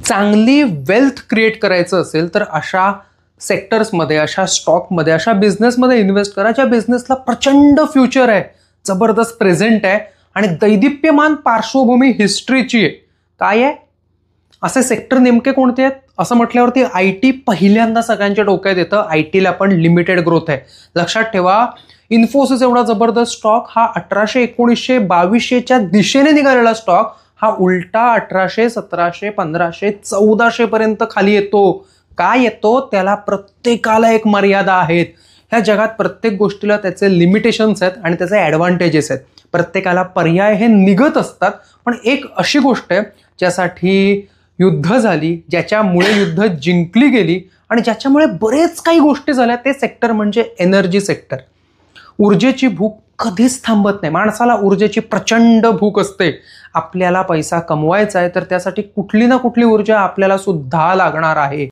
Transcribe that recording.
चांगली wealth create करायचं असेल तर अशा सेक्टर्समध्ये, अशा स्टॉकमध्ये, अशा बिझनेसमध्ये इन्व्हेस्ट करा ज्या बिझनेसला प्रचंड फ्युचर आहे, जबरदस्त प्रेझेंट आहे आणि दैदिप्यमान पार्श्वभूमी हिस्ट्रीची आहे. काय आहे असे सेक्टर नेमके कोणते आहेत असं म्हटल्यावरती IT पहिल्यांदा सगळ्यांच्या डोक्यात येतं. ITला पण लिमिटेड ग्रोथ आहे. लक्षात ठेवा, इन्फोसिस एवढा जबरदस्त स्टॉक हा 1800, 1900, 2200च्या दिशेने निघालेला स्टॉक हा उलटा 1800, 1700, 1500, 1400 पर्यंत खाली येतो. काय येतो? त्याला प्रत्येकाला एक मर्यादा आहेत. ह्या जगात प्रत्येक गोष्टीला त्याचे लिमिटेशन्स आहेत आणि त्याचे ॲडव्हान्टेजेस आहेत. प्रत्येकाला पर्याय हे निघत असतात. पण एक अशी गोष्ट आहे ज्यासाठी युद्ध झाली, ज्याच्यामुळे युद्ध जिंकली गेली आणि ज्याच्यामुळे बरेच काही गोष्टी झाल्या, ते सेक्टर म्हणजे एनर्जी सेक्टर. ऊर्जेची भूक कधीच थांबत नाही. माणसाला ऊर्जेची प्रचंड भूक असते. आपल्याला पैसा कमवायचा आहे तर त्यासाठी कुठली ना कुठली ऊर्जा आपल्याला सुद्धा लागणार आहे.